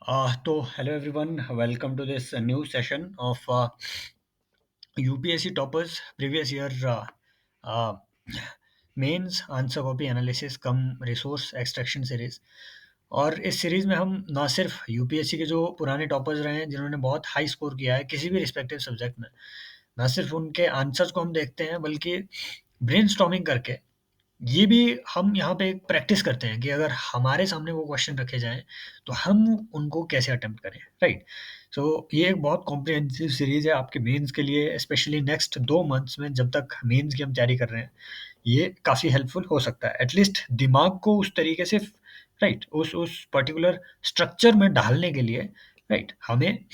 So hello everyone, welcome to this new session of UPSC toppers previous year uh, mains answer copy analysis cum resource extraction series. और इस series में हम ना सिर्फ UPSC के जो पुराने टॉपर्स रहे हैं जिन्होंने बहुत हाई स्कोर किया है किसी भी रिस्पेक्टिव सब्जेक्ट में, ना सिर्फ उनके आंसर्स को हम देखते हैं बल्कि ब्रेनस्टॉर्मिंग करके ये भी हम यहाँ पे एक प्रैक्टिस करते हैं कि अगर हमारे सामने वो क्वेश्चन रखे जाएँ, तो हम उनको कैसे अटेम्प्ट करें, राइट? सो ये एक बहुत कॉम्प्रिहेंसिव सीरीज़ है आपके मेंस के लिए, स्पेशली नेक्स्ट 2 मंथ्स में जब तक मेंस की हम तैयारी कर रहे हैं। ये काफ़ी हेल्पफुल हो सकता है, एटलीस्ट दिमाग को उस तरीके से राइट, उस पर्टिकुलर स्ट्रक्चर में ढालने के लिए, राइट, हमें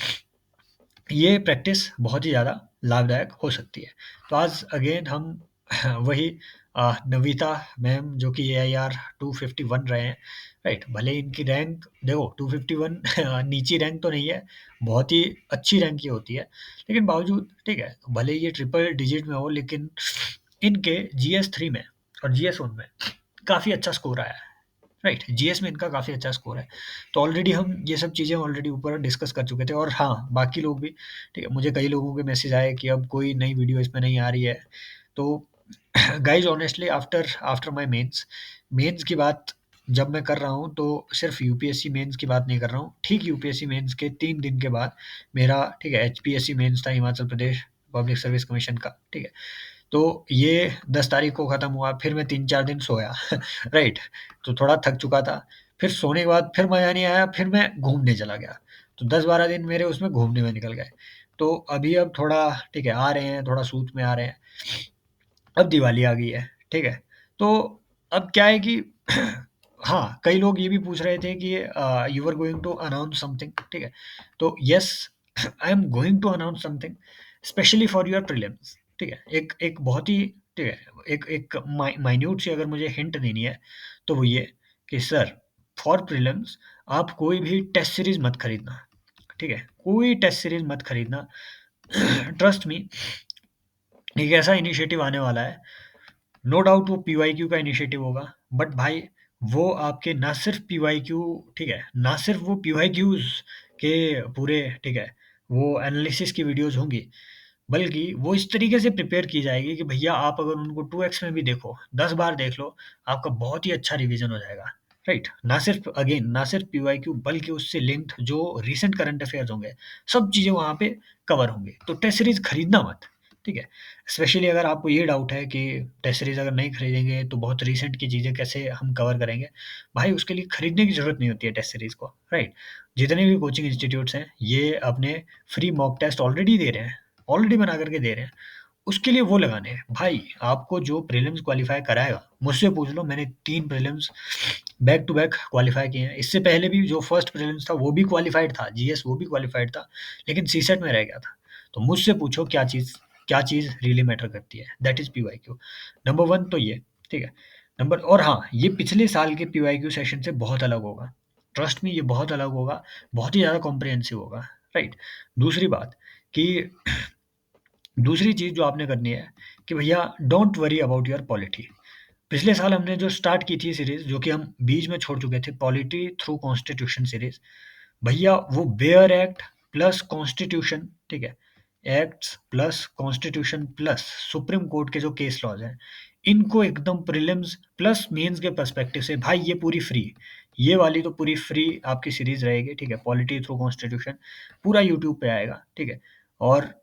ये प्रैक्टिस बहुत ही ज़्यादा लाभदायक हो सकती है। तो आज अगेन हम वही नविता मैम जो कि एआईआर 251 रहे हैं, राइट? भले ही इनकी रैंक देखो 251 नीची रैंक तो नहीं है, बहुत ही अच्छी रैंक ये होती है, लेकिन बावजूद ठीक है, भले ही ये ट्रिपल डिजिट में हो लेकिन इनके जीएस 3 में और जीएस 1 में काफ़ी अच्छा स्कोर आया है। राइट, जीएस में इनका काफ़ी अच्छा स्कोर है। तो ऑलरेडी हम ये सब चीज़ें ऑलरेडी ऊपर डिस्कस कर चुके थे और हाँ, बाकी लोग भी ठीक है, मुझे कई लोगों के मैसेज आए कि अब कोई नई वीडियो इसमें नहीं आ रही है। तो guys honestly after after my mains की बात जब मैं कर रहा हूँ तो सिर्फ़ यूपीएससी मेंस की बात नहीं कर रहा हूँ। ठीक यूपीएससी मेंस के 3 दिन के बाद मेरा ठीक है एचपीएससी मेंस था, Himachal Pradesh public service commission का, ठीक है? तो ये 10 तारीख को ख़त्म हुआ, फिर मैं 3-4 दिन सोया राइट? तो थोड़ा थक चुका था, फिर सोने के बाद फिर मज़ा नहीं आया, फिर मैं घूमने चला गया। तो 10-12 दिन मेरे उसमें घूमने में निकल गए। तो अभी अब थोड़ा ठीक है, आ रहे हैं, थोड़ा सूत में आ रहे हैं। अब दिवाली आ गई है, ठीक है? तो अब क्या है कि हाँ, कई लोग ये भी पूछ रहे थे कि you are going to announce something, ठीक है? तो yes, I am going to announce something specially for your prelims, ठीक है? एक एक बहुत ही ठीक है, एक एक माइन्यूट सी अगर मुझे हिंट देनी है, तो वो ये कि सर फॉर प्रीलिम्स आप कोई भी टेस्ट सीरीज़ मत खरीदना, ठीक है? कोई टेस्ट सीरीज़ मत खरीदना। ट्रस्ट मी, एक ऐसा इनिशिएटिव आने वाला है, नो डाउट वो पीवाईक्यू का इनिशिएटिव होगा, बट भाई वो आपके ना सिर्फ पीवाईक्यू, ठीक है, ना सिर्फ वो पीवाईक्यूज के पूरे ठीक है वो एनालिसिस की वीडियोस होंगी, बल्कि वो इस तरीके से प्रिपेयर की जाएगी कि भैया आप अगर उनको 2x में भी देखो, 10 बार देख लो, आपका बहुत ही अच्छा रिवीजन हो जाएगा, राइट? ना सिर्फ अगेन ना सिर्फ पीवाईक्यू बल्कि उससे लिंक्ड जो रीसेंट करंट अफेयर्स होंगे, सब चीज़ें वहाँ पे कवर होंगी। तो टेस्ट सीरीज खरीदना मत, ठीक है? स्पेशली अगर आपको ये डाउट है कि टेस्ट सीरीज़ अगर नहीं खरीदेंगे तो बहुत रीसेंट की चीज़ें कैसे हम कवर करेंगे? भाई उसके लिए खरीदने की ज़रूरत नहीं होती है टेस्ट सीरीज़ को, राइट? जितने भी कोचिंग इंस्टीट्यूट्स हैं, ये अपने फ्री मॉक टेस्ट ऑलरेडी दे रहे हैं, ऑलरेडी बना करके दे रहे हैं। उसके लिए वो लगाने हैं। भाई आपको जो प्रीलिम्स क्वालीफाई कराएगा, मुझसे पूछ लो, मैंने 3 prelims back to back qualify किए हैं। इससे पहले भी जो फर्स्ट प्रीलिम्स था वो भी क्वालीफाइड था, जीएस वो भी क्वालीफाइड था, लेकिन सीसेट में रह गया था। तो मुझसे पूछो क्या चीज़ रियली मैटर करती है? That is PYQ. नंबर 1 तो ये, ठीक है? नंबर और हाँ, ये पिछले साल के पीवाईक्यू सेशन से बहुत अलग होगा। ट्रस्ट मी, ये बहुत अलग होगा, बहुत ही ज़्यादा कॉम्प्रिहेंसिव होगा, राइट? दूसरी बात कि दूसरी चीज़ जो आपने करनी है कि भैया don't worry about your polity. पिछले साल हमने जो स्टार्ट की थी सीरीज़, जो कि हम बीच में छोड़ चुके थे, पॉलिटी थ्रू कॉन्स्टिट्यूशन सीरीज़, भैया वो बेयर एक्ट प्लस कॉन्स्टिट्यूशन, ठीक है? Acts plus constitution plus supreme court के जो केस लॉज़ हैं, इनको एकदम प्रीलिम्स प्लस मेंस के पर्सपेक्टिव से भाई ये पूरी फ्री, ये वाली तो पूरी फ्री आपकी सीरीज़ रहेगी, ठीक है? पॉलिटी थ्रू कॉन्स्टिट्यूशन पूरा यूट्यूब पे आएगा, ठीक है? और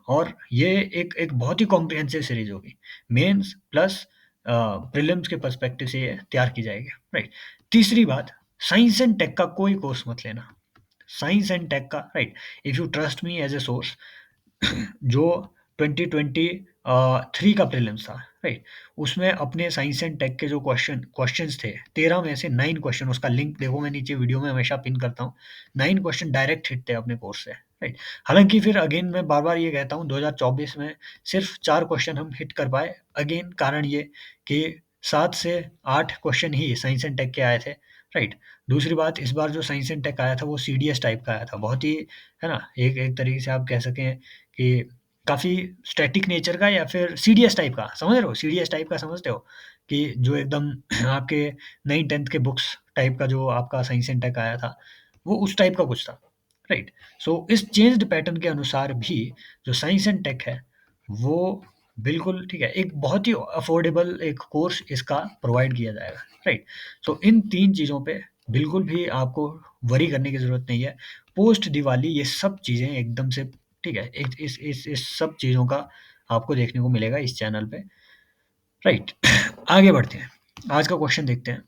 और ये एक बहुत ही कॉम्प्रिहेंसिव सीरीज़ होगी। मेंस प्लस प्रीलिम्स के पर्सपेक्टिव से ये तैयार की जाएगी, राइट? तीसरी बात, साइंस एंड टेक का कोई कोर्स मत लेना। साइंस एंड टेक का, right? If you trust me as a source, जो 2023 का प्रीलिम्स था, राइट? उसमें अपने साइंस एंड टेक के जो क्वेश्चंस थे, 13 में से 9 क्वेश्चन, उसका लिंक देखो मैं नीचे वीडियो में हमेशा पिन करता हूँ, 9 क्वेश्चन डायरेक्ट हिट थे अपने कोर्स से, राइट? हालांकि फिर अगेन मैं बार बार ये कहता हूँ, 2024 में सिर्फ 4 क्वेश्चन हम हिट कर पाए। अगेन कारण ये कि 7 से 8 क्वेश्चन ही साइंस एंड टेक के आए थे, राइट? दूसरी बात, इस बार जो साइंस एंड टेक आया था वो सीडीएस टाइप का आया था, बहुत ही है ना, एक एक तरीके से आप कह सकें कि काफ़ी स्टैटिक नेचर का, या फिर सीडीएस टाइप का, समझ रहे हो? सीडीएस टाइप का समझते हो? कि जो एकदम आपके 9th 10th के बुक्स टाइप का जो आपका साइंस एंड टेक आया था, वो उस टाइप का कुछ था, राइट? सो इस चेंज्ड पैटर्न के अनुसार भी जो साइंस एंड टेक है, वो बिल्कुल ठीक है, एक बहुत ही अफोर्डेबल एक कोर्स इसका प्रोवाइड किया जाएगा, राइट? सो इन 3 चीज़ों पे बिल्कुल भी आपको वरी करने की ज़रूरत नहीं है। पोस्ट दिवाली ये सब चीज़ें एकदम से ठीक है, इस सब चीज़ों का आपको देखने को मिलेगा इस चैनल पे, राइट? आगे बढ़ते हैं। आज का क्वेश्चन देखते हैं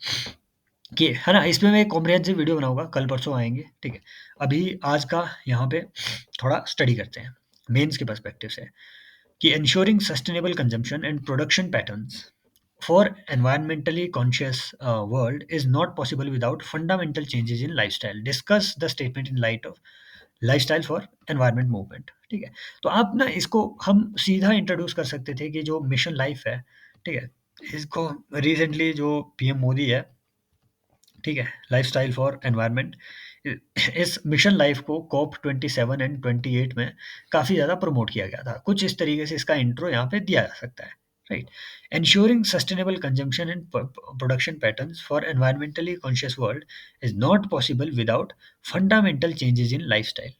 कि है ना, इसमें मैं एक कॉम्प्रिहेंसिव वीडियो बनाऊँगा, कल-परसों आएँगे, ठीक है? अभी आज का यहाँ पे थोड़ा स्टडी करते हैं, मेंस के पर्सपेक्टिव से कि ensuring sustainable consumption and production patterns for environmentally conscious world is not possible without fundamental changes in lifestyle. Discuss the statement in light of lifestyle for environment movement. ठीक है, तो आप ना इसको हम सीधा इंट्रोड्यूस कर सकते थे कि जो मिशन लाइफ है, ठीक है, इसको रिसेंटली जो पीएम मोदी है, ठीक है, लाइफस्टाइल फॉर एनवायरनमेंट, इस मिशन लाइफ को कॉप 27 एंड 28 में काफ़ी ज़्यादा प्रमोट किया गया था। कुछ इस तरीके से इसका इंट्रो यहाँ पे दिया जा सकता है, right? Ensuring sustainable consumption and production patterns for environmentally conscious world is not possible without fundamental changes in lifestyle.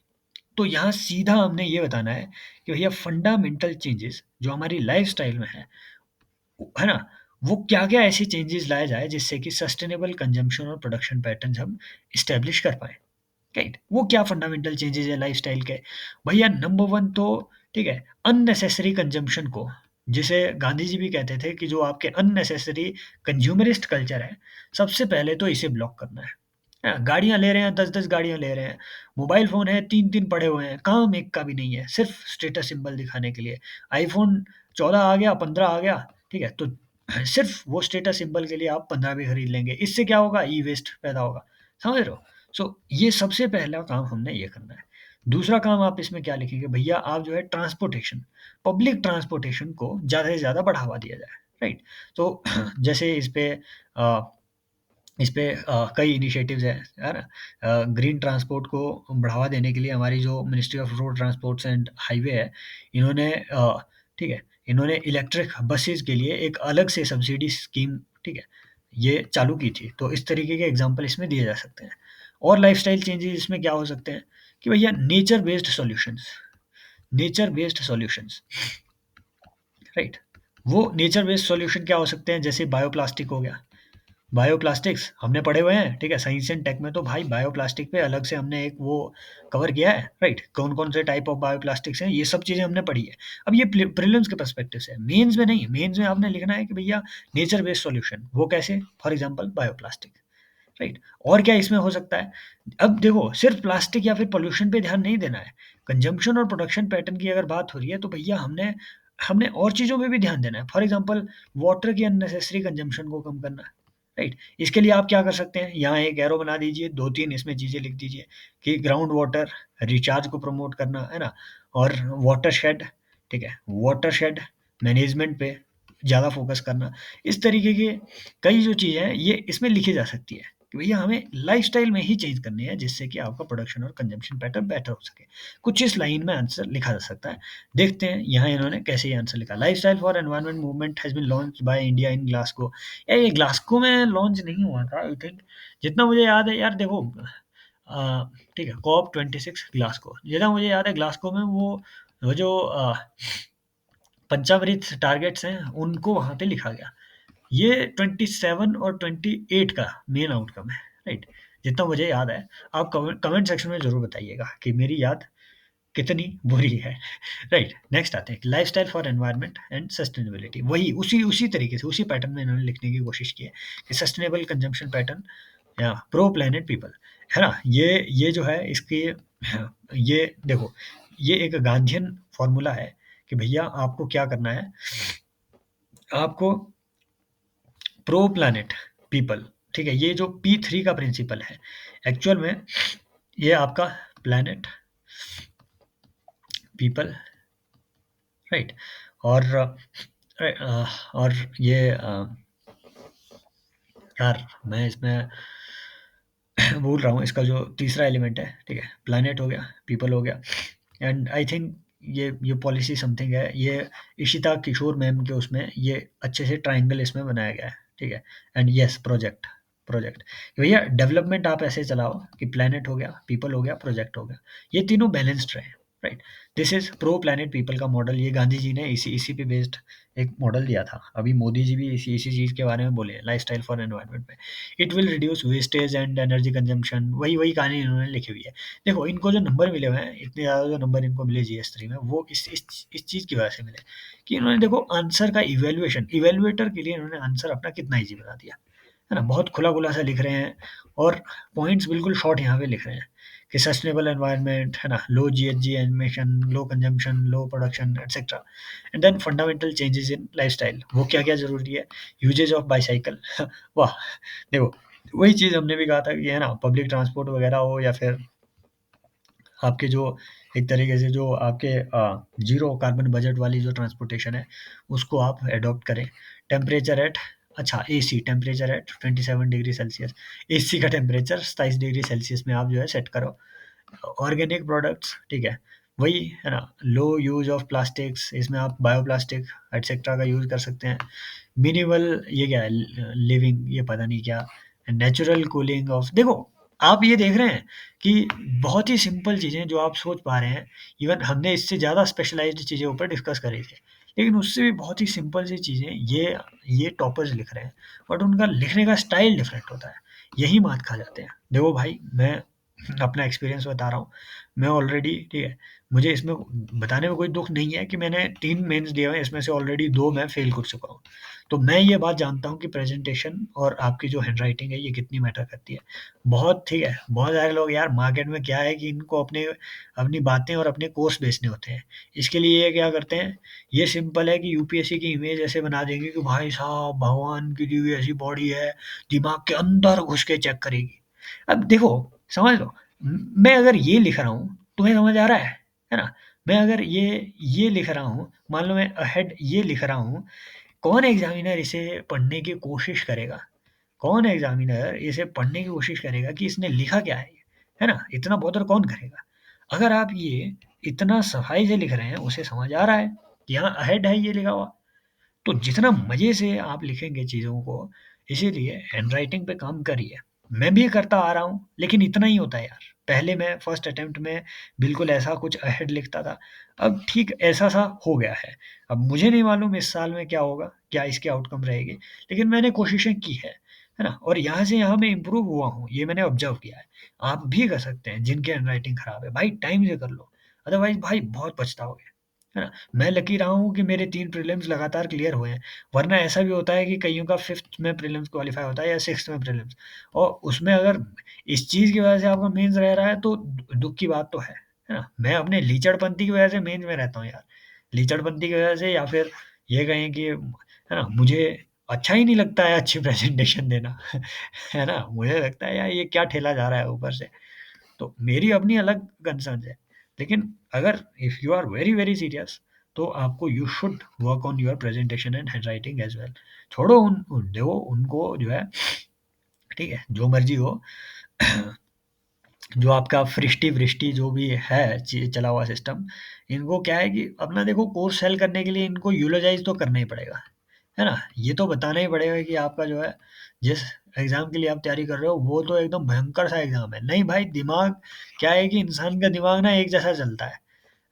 तो यहाँ सीधा हमने ये बताना है कि भैया फंडामेंटल चेंजेस जो हमारी लाइफस्टाइल में है ना, वो क्या-क्या ऐसे चेंजेस लाया जाए जिससे कि सस्टेनेबल कंजम्पशन और प्रोडक्शन पैटर्न्स हम एस्टेब्लिश कर पाएँ, राइट? वो क्या फंडामेंटल चेंजेस है लाइफ़स्टाइल के? भैया नंबर 1 तो ठीक है, अननेसेसरी कंजम्पशन को, जिसे गांधी जी भी कहते थे कि जो आपके अननेसेसरी कंज्यूमरिस्ट कल्चर है, सबसे पहले तो इसे ब्लॉक करना है। गाड़ियाँ ले रहे हैं, 10-10 गाड़ियाँ ले रहे हैं, मोबाइल फ़ोन है 3-3 पड़े हुए हैं, काम एक का भी नहीं है, सिर्फ़ स्टेटस सिंबल दिखाने के लिए। आईफ़ोन 14 आ गया, 15 आ गया, ठीक है? तो सिर्फ़ वो स्टेटस सिंबल के लिए आप 15 भी खरीद लेंगे। इससे क्या होगा? ई-वेस्ट पैदा होगा, समझ रहे हो? सो ये सबसे पहला काम हमने ये करना है। दूसरा काम आप इसमें क्या लिखेंगे? भैया आप जो है ट्रांसपोर्टेशन, पब्लिक ट्रांसपोर्टेशन को ज़्यादा से ज़्यादा बढ़ावा दिया जाए, राइट? तो जैसे अ कई इनिशिएटिव्स हैं, है ना? ग्रीन ट्रांसपोर्ट को बढ़ावा देने के लिए हमारी जो ministry of road transports and highway है, इन्होंने ठीक है, इन्होंने इलेक्ट्रिक बसेज़ के लिए एक अलग से सब्सिडी स्कीम, ठीक है, ये चालू की थी। तो इस तरीके के एग्ज़ाम्पल इसमें दिए जा सकते हैं। और लाइफ़स्टाइल चेंजेज़ इसमें क्या हो सकते हैं कि भैया नेचर बेस्ड सॉल्यूशंस, राइट? वो नेचर बेस्ड सॉल्यूशन क्या हो सकते हैं? जैसे बायोप्लास्टिक हो गया। बायोप्लास्टिक्स हमने पढ़े हुए हैं, ठीक है, साइंस एंड टेक में तो भाई बायोप्लास्टिक पे अलग से हमने एक वो कवर किया है, राइट? कौन-कौन से टाइप ऑफ बायोप्लास्टिक्स हैं, ये सब चीज़ें हमने पढ़ी है। अब ये प्रीलिम्स के पर्सपेक्टिव से है, मेंस में नहीं। मेंस में आपने लिखना है कि भैया नेचर बेस्ड सॉल्यूशन, वो कैसे? For example bioplastic, right? और क्या इसमें हो सकता है? अब देखो, सिर्फ प्लास्टिक या फिर पॉल्यूशन पे ध्यान नहीं देना है। कंजम्पशन और प्रोडक्शन पैटर्न की अगर बात हो रही है तो भैया हमने हमने और चीज़ों पे भी ध्यान देना है। फॉर एग्जांपल वाटर की अननेसेसरी कंजम्पशन को कम करना है, राइट? इसके लिए आप क्या कर सकते हैं? यहाँ एक एरो बना दीजिए, 2-3 इसमें चीज़ें लिख दीजिए कि ग्राउंड वाटर रिचार्ज को प्रमोट करना, है ना? और वाटरशेड, ठीक है? वाटरशेड मैनेजमेंट पे ज़्यादा फ़ोकस करना। इस तरीके के कई जो चीज़ें हैं, ये इसमें लिखी जा सकती है कि भैया हमें लाइफ़स्टाइल में ही चेंज करनी है जिससे कि आपका प्रोडक्शन और कंज़म्पशन पैटर्न बेटर हो सके। कुछ इस लाइन में आंसर लिखा जा सकता है। देखते हैं यहाँ इन्होंने कैसे ये आंसर लिखा। Lifestyle for environment movement has been launched by India in Glasgow. यार ये ग्लासगो में लॉन्च नहीं हुआ था आई थिंक, जितना मुझे याद है यार। देखो ठीक है, कॉप 26 ग्लासगो, जितना मुझे याद है ग्लासगो में वो जो पंचामृत टारगेट्स हैं उनको वहाँ पे लिखा गया। ये 27 और 28 का मेन आउटकम है, राइट? जितना मुझे याद है। आप कमेंट सेक्शन में ज़रूर बताइएगा कि मेरी याद कितनी बुरी है, राइट? नेक्स्ट आते हैं lifestyle for environment and sustainability. वही उसी उसी तरीके से उसी पैटर्न में इन्होंने लिखने की कोशिश की है कि सस्टेनेबल कंजम्पशन पैटर्न या प्रो प्लेनेट पीपल, है ना? ये जो है इसकी, ये देखो, ये एक गांधीयन फॉर्मूला है कि भैया आपको क्या करना है, आपको प्रो प्लैनेट पीपल, ठीक है, ये जो P3 का प्रिंसिपल है एक्चुअल में, ये आपका प्लैनेट पीपल, राइट? और और ये यार मैं इसमें भूल रहा हूँ इसका जो तीसरा एलिमेंट है, ठीक है, प्लैनेट हो गया, पीपल हो गया, एंड आई थिंक ये पॉलिसी समथिंग है, ये इशिता किशोर मैम के उसमें ये अच्छे से ट्रायंगल इसमें बनाया गया है, ठीक है? And yes, project project. भैया डेवलपमेंट आप ऐसे चलाओ कि प्लैनेट हो गया, पीपल हो गया, प्रोजेक्ट हो गया, ये तीनों बैलेंस्ड रहे, right. This is pro planet people का मॉडल, ये गांधी जी ने इसी इसी पे बेस्ड एक मॉडल दिया था। अभी मोदी जी भी इसी इसी चीज़ के बारे में बोले हैं, लाइफस्टाइल फॉर एनवायरनमेंट में। It will reduce wastage and energy consumption, वही वही कहानी इन्होंने लिखी हुई है। देखो इनको जो नंबर मिले हुए हैं, इतने ज़्यादा जो नंबर इनको मिले जीएस 3 में, वो इस चीज़ की वजह से मिले कि इन्होंने देखो आंसर का इवेल्युएशन, इवेल्युएटर के लिए इन्होंने आंसर अपना कितना ईजी बना दिया, है ना? बहुत खुला-खुला सा लिख रहे हैं और पॉइंट्स बिल्कुल शॉर्ट यहाँ पे लिख रहे हैं कि सस्टेनेबल एनवायरनमेंट, है ना? Low GHG emission, low consumption, low production etcetera. And then fundamental changes in lifestyle, वो क्या-क्या ज़रूरी है? यूजेज ऑफ बाइसाइकिल वाह! देखो वही चीज़ हमने भी कहा था कि है ना, पब्लिक ट्रांसपोर्ट वगैरह हो या फिर आपके जो एक तरीके से जो आपके ज़ीरो कार्बन बजट वाली जो ट्रांसपोर्टेशन है, उसको आप एडॉप्ट करें। टेम्परेचर एट, अच्छा AC temperature at 27 degree Celsius, AC का टेम्परेचर 27 डिग्री सेल्सियस में आप जो है सेट करो। ऑर्गेनिक प्रोडक्ट्स, ठीक है, वही है ना, लो यूज़ ऑफ प्लास्टिक्स, इसमें आप बायोप्लास्टिक एटसेट्रा का यूज़ कर सकते हैं। मिनिमल, ये क्या है, लिविंग, ये पता नहीं क्या, नेचुरल कूलिंग ऑफ, देखो आप ये देख रहे हैं कि बहुत ही सिंपल चीज़ें जो आप सोच पा रहे हैं, इवन हमने इससे ज़्यादा स्पेशलाइज्ड चीज़ें ऊपर डिस्कस करी थी, लेकिन उससे भी बहुत ही सिंपल सी चीज़ें ये टॉपर्स लिख रहे हैं, बट उनका लिखने का स्टाइल डिफरेंट होता है, यही मात खा जाते हैं। देखो भाई मैं अपना एक्सपीरियंस बता रहा हूँ, मैं ऑलरेडी, ठीक है, मुझे इसमें बताने में कोई दुख नहीं है कि मैंने 3 मेंस दिए हुए हैं, इसमें से ऑलरेडी 2 मैं फेल कर चुका हूँ। तो मैं ये बात जानता हूँ कि प्रेजेंटेशन और आपकी जो हैंडराइटिंग है ये कितनी मैटर करती है। बहुत, ठीक है, बहुत सारे लोग यार मार्केट में क्या है कि इनको अपनी बातें और अपने कोर्स बेचने होते हैं। इसके लिए ये क्या करते हैं, ये सिंपल है कि यूपीएससी की इमेज ऐसे बना देंगे कि भाई साहब भगवान की दी हुई ऐसी बॉडी है, दिमाग के अंदर घुस के चेक करेगी। अब देखो, समझ लो, मैं अगर ये लिख रहा हूँ, तुम्हें समझ आ रहा है ना? मैं अगर ये लिख रहा हूँ, मान लो मैं अहेड ये लिख रहा हूँ, कौन एग्ज़ामिनर इसे पढ़ने की कोशिश करेगा? कौन एग्ज़ामिनर इसे पढ़ने की कोशिश करेगा कि इसने लिखा क्या है ये? है ना? इतना बॉदर कौन करेगा? अगर आप ये इतना सफाई से लिख रहे हैं, उसे समझ आ रहा है कि यहाँ अहेड है ये लिखा हुआ, तो जितना मज़े से आप लिखेंगे चीज़ों को, इसीलिए हैंडराइटिंग पे काम करिए। मैं भी करता आ रहा हूँ, लेकिन इतना ही होता है यार। पहले मैं फर्स्ट अटेम्प्ट में बिल्कुल ऐसा कुछ अहेड लिखता था, अब ठीक ऐसा-सा हो गया है। अब मुझे नहीं मालूम इस साल में क्या होगा, क्या इसकी आउटकम रहेगी, लेकिन मैंने कोशिशें की है ना? और यहाँ से यहाँ मैं इम्प्रूव हुआ हूँ, ये मैंने ऑब्ज़र्व किया है। आप भी कर सकते हैं, जिनकी हैंडराइटिंग खराब है, भाई टाइम से कर लो, अदरवाइज़ भाई बहुत पछताओगे, है ना? मैं लकी रहा हूँ कि मेरे 3 प्रीलिम्स लगातार क्लियर हुए हैं, वरना ऐसा भी होता है कि कइयों का 5th में प्रीलिम्स क्वालीफाई होता है या 6th में प्रीलिम्स, और उसमें अगर इस चीज़ की वजह से आपका मेंस रह रहा है तो दुःख की बात तो है ना? मैं अपने लीचड़पंती की वजह से मेंस में रहता हूँ यार, लीचड़पंती की वजह से, या फिर ये कहें कि है ना, मुझे अच्छा ही नहीं लगता है अच्छी प्रेज़ेंटेशन देना है ना? मुझे लगता है यार ये क्या ठेला जा रहा है ऊपर से। तो मेरी अपनी अलग कंसर्न्स है। लेकिन अगर if you are very very serious, तो आपको you should work on your presentation and handwriting as well. छोड़ो देखो उनको जो है, ठीक है, जो मर्ज़ी हो जो आपका सृष्टि-वृष्टि जो भी है चला हुआ सिस्टम, इनको क्या है कि अपना देखो कोर्स सेल करने के लिए इनको यूलोजाइज़ तो करना ही पड़ेगा, है ना? ये तो बताना ही पड़ेगा कि आपका जो है, जिस एग्ज़ाम के लिए आप तैयारी कर रहे हो, वो तो एकदम भयंकर सा एग्ज़ाम है। नहीं भाई, दिमाग क्या है कि इंसान का दिमाग ना एक जैसा चलता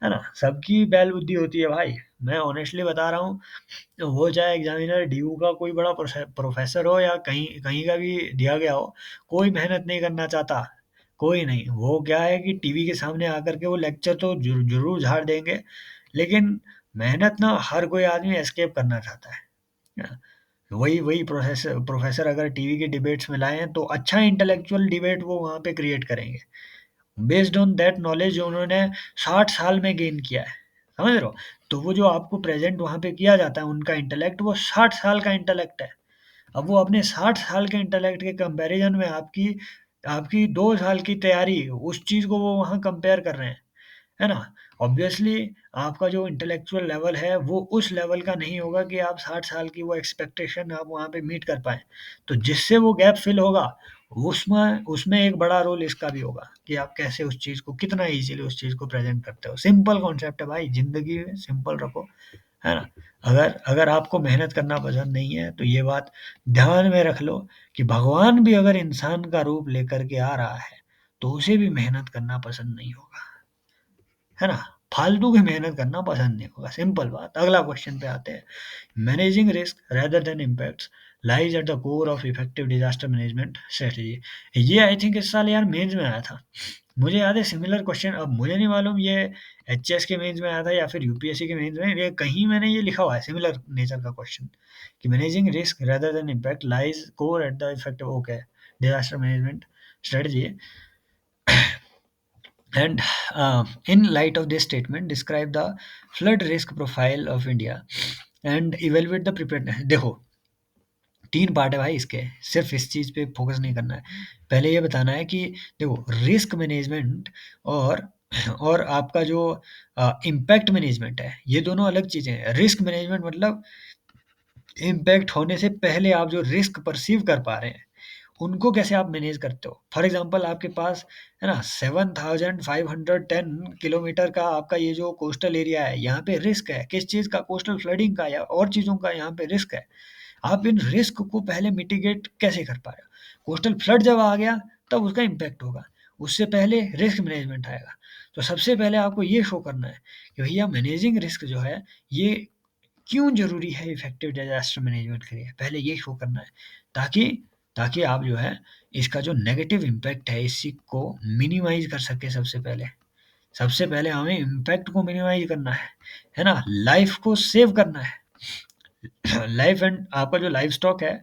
है ना? सबकी बैल बुद्धि होती है भाई। मैं ऑनेस्टली बता रहा हूँ, वो चाहे एग्ज़ामिनर डीयू का कोई बड़ा प्रोफ़ेसर हो या कहीं कहीं का भी दिया गया हो, कोई मेहनत नहीं करना चाहता, कोई नहीं। वो क्या है कि टीवी के सामने आकर के वो लेक्चर तो ज़रूर झाड़ देंगे, लेकिन मेहनत ना हर कोई आदमी एस्केप करना चाहता है। हाँ, वही वही प्रोफ़ेसर अगर टीवी के डिबेट्स में लाएँ, तो अच्छा इंटेलेक्चुअल डिबेट वो वहाँ पे क्रिएट करेंगे। बेस्ड ऑन दैट नॉलेज जो उन्होंने 60 साल में गेन किया है, समझ रहे हो? तो वो जो आपको प्रेज़ेंट वहाँ पे किया जाता है, उनका इंटेलेक्ट वो 60 साल का इंटेलेक्ट है। अब वो अपने 60 साल के इंटेलेक्ट के कंपैरिज़न में आपकी आपकी 2 साल की तैयारी, उस चीज़ को वो वहाँ कंपेयर कर रहे हैं। है ना? ऑब्वियसली आपका जो इंटेलेक्चुअल लेवल है, वो उस लेवल का नहीं होगा कि आप 60 साल की वो एक्सपेक्टेशन आप वहाँ पे मीट कर पाएँ। तो जिससे वो गैप फ़िल होगा, उसमें उसमें एक बड़ा रोल इसका भी होगा कि आप कैसे उस चीज़ को कितना ईज़िली उस चीज़ को प्रेज़ेंट करते हो। सिंपल कॉन्सेप्ट है भाई, ज़िंदगी में सिंपल रखो, है ना? अगर अगर आपको मेहनत करना पसंद नहीं है, तो ये बात ध्यान में रख लो कि भगवान भी अगर इंसान का रूप लेकर के आ रहा है, तो उसे भी मेहनत करना पसंद नहीं होगा, है ना? फालतू की मेहनत करना पसंद नहीं होगा, सिंपल बात। अगला क्वेश्चन पे आते हैं। Managing risk rather than impacts lies at the core of effective disaster management strategy. ये आई थिंक इस साल यार मेंस में आया था। मुझे याद है सिमिलर क्वेश्चन, अब मुझे नहीं मालूम ये एचएस के मेंस में आया था या फिर यूपीएससी के मेंस में, ये कहीं मैंने ये लिखा हुआ है सिमिलर नेचर का क्वेश्चन कि managing risk rather than impact lies core at the effective okay disaster management strategy. And in light of this statement, describe the flood risk profile of India and evaluate the preparedness. देखो, 3 part है भाई इसके, सिर्फ इस चीज़ पे focus नहीं करना है। पहले ये बताना है कि देखो रिस्क मैनेजमेंट और और आपका जो इम्पैक्ट मैनेजमेंट है, ये दोनों अलग चीज़ें हैं। रिस्क मैनेजमेंट मतलब इम्पैक्ट होने से पहले आप जो रिस्क परसीव कर पा रहे हैं, उनको कैसे आप मैनेज करते हो। फॉर एग्जांपल आपके पास है ना 7510 किलोमीटर का आपका ये जो कोस्टल एरिया है, यहाँ पे रिस्क है किस चीज़ का, कोस्टल फ्लडिंग का या और चीज़ों का यहाँ पे रिस्क है। आप इन रिस्क को पहले मिटिगेट कैसे कर पा रहे हो। कोस्टल फ्लड जब आ गया तब उसका इम्पैक्ट होगा, उससे पहले रिस्क मैनेजमेंट आएगा। तो सबसे पहले आपको ये शो करना है कि भैया मैनेजिंग रिस्क जो है ये क्यों ज़रूरी है इफ़ेक्टिव डिज़ास्टर मैनेजमेंट के लिए, पहले ये शो करना है ताकि ताकि आप जो है इसका जो नेगेटिव इम्पैक्ट है इसी को मिनिमाइज़ कर सकें सबसे पहले। सबसे पहले हमें इम्पैक्ट को मिनिमाइज़ करना है ना? लाइफ़ को सेव करना है। लाइफ़ एंड आपका जो लाइव स्टॉक है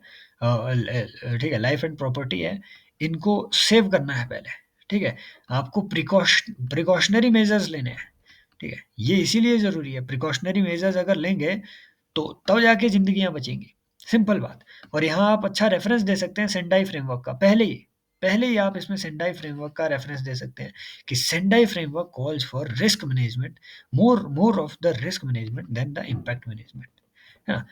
ठीक है, लाइफ़ एंड प्रॉपर्टी है, इनको सेव करना है पहले, ठीक है? आपको प्रिकॉशनरी मेजर्स लेने हैं, ठीक है? ये इसीलिए ज़रूरी है, प्रिकॉशनरी मेजर्स अगर लेंगे तो तब जाके ज़िंदगियाँ बचेंगी, सिंपल बात। और यहाँ आप अच्छा रेफ़रेंस दे सकते हैं सेंडाई फ्रेमवर्क का, पहले ही आप इसमें सेंडाई फ्रेमवर्क का रेफ़रेंस दे सकते हैं कि Sendai framework calls for risk management, more of the risk management than the impact management, है ना?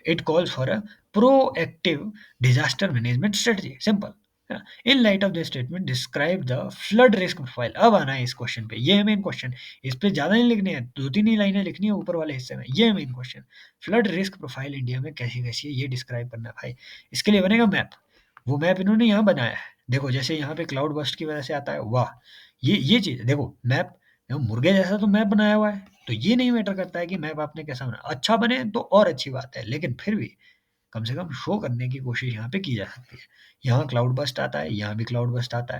It calls for a proactive disaster management strategy. Simple. है ना? In light of this statement, describe the flood risk profile. अब आना है इस question पे, ये है मेन क्वेश्चन। इस पे ज़्यादा नहीं लिखनी है, 2-3 ही लाइनें लिखनी है ऊपर वाले हिस्से में, ये है main question. Flood risk profile India में कैसी-कैसी है, ये डिस्क्राइब करना है भाई। इसके लिए बनेगा मैप, वो मैप इन्होंने यहाँ बनाया है। देखो जैसे यहाँ पे क्लाउड बर्स्ट की वजह से आता है, वाह! ये चीज़ देखो मैप, मुर्गे जैसा तो मैप बनाया हुआ है, तो ये नहीं मैटर करता है कि मैप आपने कैसा बनाया, अच्छा बने तो और अच्छी बात है, लेकिन फिर भी कम से कम शो करने की कोशिश यहाँ पे की जा सकती है। यहाँ क्लाउड बर्स्ट आता है, यहाँ भी क्लाउड बर्स्ट आता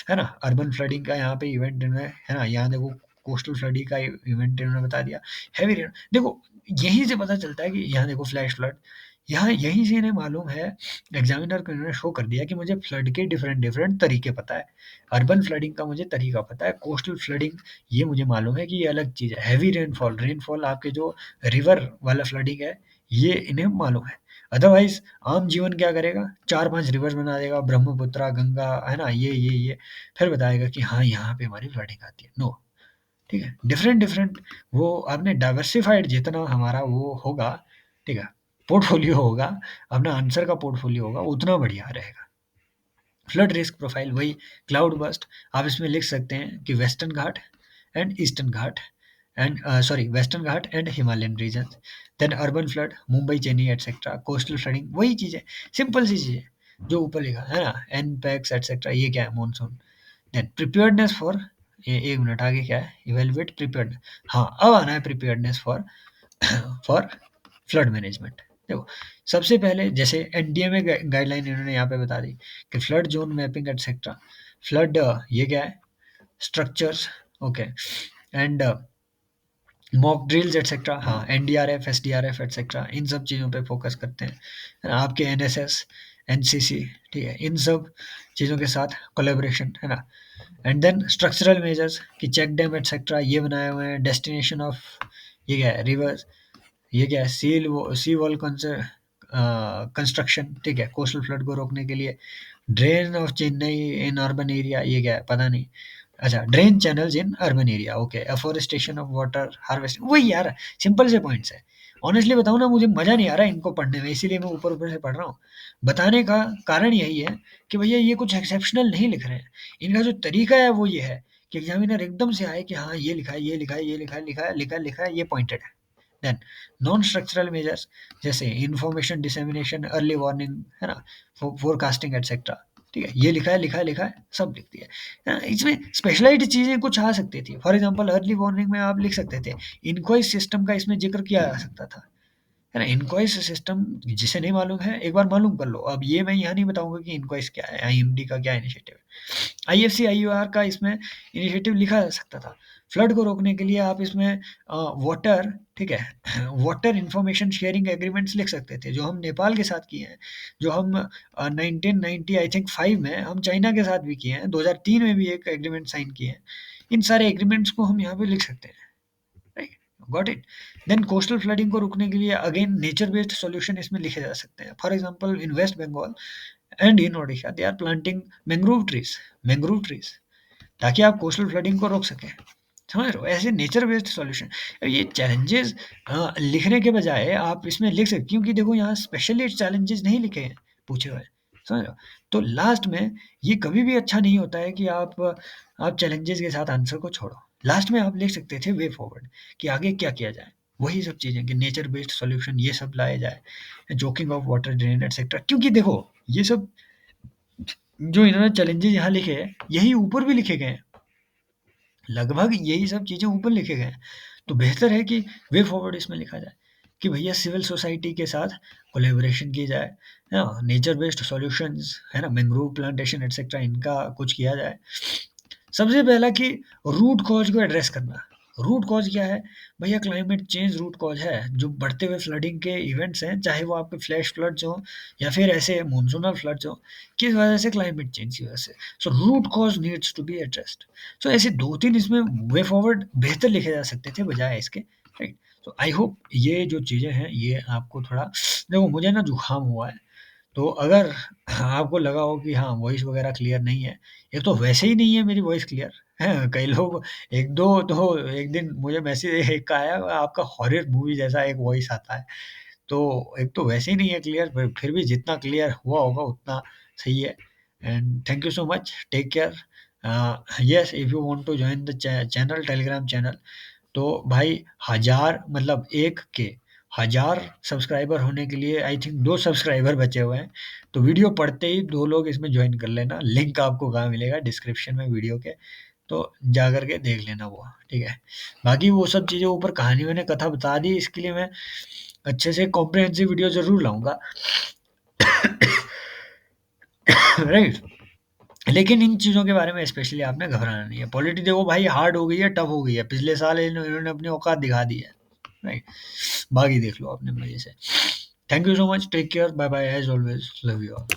है ना? अर्बन फ्लडिंग का यहाँ पे इवेंट इन्होंने, है ना? यहाँ देखो कोस्टल फ्लडिंग का इवेंट इन्होंने बता दिया। हेवी रेन देखो यहीं से पता चलता है कि यहाँ देखो फ्लैश फ्लड, यहाँ यहीं से इन्हें मालूम है, एग्जामिनर को इन्होंने शो कर दिया कि मुझे फ्लड के डिफरेंट डिफरेंट तरीके पता है। अर्बन फ्लडिंग का मुझे तरीका पता है, कोस्टल फ्लडिंग ये मुझे मालूम है कि ये अलग चीज़ है। हेवी रेनफॉल, रेनफॉल आपके जो रिवर वाला फ्लडिंग है, ये इन्हें मालूम है। अदरवाइज़ आम जीवन क्या करेगा, 4-5 रिवर्स बना देगा, ब्रह्मपुत्रा, गंगा, है ना? ये, फिर बताएगा कि हाँ, यहाँ पे हमारी फ्लडिंग आती है। नो, ठीक है? डिफरेंट डिफरेंट वो आपने डाइवर्सिफ़ाइड जितना हमारा वो होगा, ठीक है? पोर्टफ़ोलियो होगा, अपना आंसर का पोर्टफ़ोलियो होगा, उतना बढ़िया रहेगा। फ्लड रिस्क प्रोफाइल वही क्लाउड बर्स्ट, आप इसमें लिख सकते हैं कि western Ghat and eastern Ghat and sorry western Ghat and Himalayan regions, then urban flood Mumbai, Chennai etcetera, coastal flooding वही चीज़ है, सिंपल सी चीज़ है जो ऊपर लिखा है ना, एनपेक्स एटसेट्रा, ये क्या है मॉनसून। देन प्रिपेयर्डनेस फॉर, ये 1 मिनट आगे क्या है, इवैल्यूएट प्रिपेयर्डनेस। हाँ, अब आना है preparedness for for flood management. देखो सबसे पहले जैसे एनडीए में गाइडलाइन इन्होंने यहाँ पे बता दी कि flood zone mapping etcetera, flood ये क्या है, structures, okay, and mock drills etcetera, हाँ एनडीआरएफ, एसडीआरएफ एटसेट्रा, इन सब चीज़ों पे फोकस करते हैं, है ना? आपके एनएसएस, एनसीसी, ठीक है, इन सब चीज़ों के साथ कोलैबोरेशन, है ना? एंड देन स्ट्रक्चरल मेजर्स कि चेक डैम एटसेट्रा ये बनाए हुए हैं, डेस्टिनेशन ऑफ ये क्या है, रिवर्स, ये क्या है, सी वॉल कंस्ट्रक्शन, ठीक है, कोस्टल फ्लड को रोकने के लिए। Drain of Chennai in urban area, ये क्या है पता नहीं। अच्छा, drain channels in urban area, okay, afforestation of water harvesting, वही यार सिंपल से पॉइंट्स है। ऑनेस्टली बताऊँ ना, मुझे मज़ा नहीं आ रहा है इनको पढ़ने में, इसीलिए मैं ऊपर ऊपर से पढ़ रहा हूँ। बताने का कारण यही है कि भैया ये कुछ एक्सेप्शनल नहीं लिख रहे हैं, इनका जो तरीका है वो ये है कि एग्जामिनर एकदम से आए कि हाँ ये लिखा है, ये लिखा है, ये लिखा है, लिखा है, लिखा है, लिखा है, ये पॉइंटेड है, देन नॉन स्ट्रक्चरल मेजर्स जैसे इंफॉर्मेशन डिसेमिनेशन, अर्ली वार्निंग, है ना, फोरकास्टिंग एटसेट्रा। ठीक है, ये लिखा है सब लिख दिया है ना। इसमें स्पेशलाइज्ड चीज़ें कुछ आ सकती थी। फॉर एग्जांपल अर्ली वार्निंग में आप लिख सकते थे इनक्वाइस सिस्टम का, इसमें जिक्र किया जा सकता था, है ना। इनक्वाइस सिस्टम जिसे नहीं मालूम है एक बार मालूम कर लो। अब ये मैं यहाँ नहीं बताऊंगा कि इनक्वाइस क्या है, आईएमडी का क्या इनिशिएटिव है। आईएफसी आईओआर का इसमें इनिशिएटिव लिखा जा सकता था। फ्लड को रोकने के लिए आप इसमें वाटर, ठीक है, वाटर इंफॉर्मेशन शेयरिंग एग्रीमेंट्स लिख सकते थे, जो हम नेपाल के साथ किए हैं, जो हम 1990 आई थिंक 5 में हम चाइना के साथ भी किए हैं, 2003 में भी एक एग्रीमेंट साइन किए हैं। इन सारे एग्रीमेंट्स को हम यहाँ पे लिख सकते हैं, right, got it. Then coastal flooding को रोकने के लिए अगेन नेचर बेस्ड सॉल्यूशन इसमें लिखे जा सकते हैं। For example in West Bengal and in Odisha they are planting mangrove trees ताकि आप कोस्टल फ्लडिंग को रोक सकें। समझ रहे हो, ऐसे नेचर बेस्ड सॉल्यूशन। ये चैलेंजेस लिखने के बजाय आप इसमें लिख सकते, क्योंकि देखो यहाँ स्पेशली चैलेंजेस नहीं लिखे हैं पूछे हुए, समझ रहे हो। तो लास्ट में ये कभी भी अच्छा नहीं होता है कि आप चैलेंजेस के साथ आंसर को छोड़ो। लास्ट में आप लिख सकते थे वे फॉरवर्ड, कि आगे क्या किया जाए, वही सब चीज़ें कि नेचर बेस्ड सॉल्यूशन ये सब लाया जाए, joking of water drain etcetera. क्योंकि देखो ये सब जो इन्होंने चैलेंजेस यहाँ लिखे हैं यही ऊपर भी लिखे गए हैं, लगभग यही सब चीज़ें ऊपर लिखे गए हैं। तो बेहतर है कि वे फॉरवर्ड इसमें लिखा जाए कि भैया सिविल सोसाइटी के साथ कोलैबोरेशन की जाए, है ना, नेचर बेस्ड सॉल्यूशंस, है ना, मैंग्रोव प्लांटेशन एटसेट्रा, इनका कुछ किया जाए। सबसे पहला कि रूट कॉज को एड्रेस करना। रूट कॉज क्या है भैया? क्लाइमेट चेंज रूट कॉज है। जो बढ़ते हुए फ्लडिंग के इवेंट्स हैं, चाहे वो आपके फ्लैश फ्लड्स हो या फिर ऐसे मानसूनल फ्लड्स हो, किस वजह से? क्लाइमेट चेंज की वजह से। So root cause needs to be addressed. So ऐसे 2-3 इसमें वे फॉरवर्ड बेहतर लिखे जा सकते थे बजाय इसके, राइट। तो आई होप ये जो चीज़ें हैं ये आपको थोड़ा, देखो मुझे ना जुकाम हुआ है, तो अगर आपको लगा हो कि हाँ वॉइस वगैरह क्लियर नहीं है, एक तो वैसे ही नहीं है मेरी वॉइस क्लियर है, कई लोग एक दो तो एक दिन मुझे मैसेज एक का आया, आपका हॉरर मूवी जैसा एक वॉइस आता है। तो एक तो वैसे ही नहीं है क्लियर, फिर भी जितना क्लियर हुआ होगा उतना सही है। And thank you so much, take care. Yes, if you want to join the channel, Telegram channel, तो भाई 1000 मतलब 1000 सब्सक्राइबर होने के लिए आई थिंक 2 सब्सक्राइबर बचे हुए हैं। तो वीडियो पढ़ते ही 2 लोग इसमें ज्वाइन कर लेना। लिंक आपको कहाँ मिलेगा? डिस्क्रिप्शन में वीडियो के, तो जा कर के देख लेना वो, ठीक है। बाकी वो सब चीज़ें ऊपर कहानी मैंने कथा बता दी, इसके लिए मैं अच्छे से कॉम्प्रिहेंसिव वीडियो ज़रूर लाऊँगा। राइट। लेकिन इन चीज़ों के बारे में स्पेशली आपने घबराना नहीं है। पॉलिटी देखो भाई हार्ड हो गई है, टफ हो गई है। पिछले साल इन्होंने अपनी औकात दिखा दी है, राइट। बाकी देख लो अपने मज़े से। Thank you so much, take care, bye bye, as always, love you all.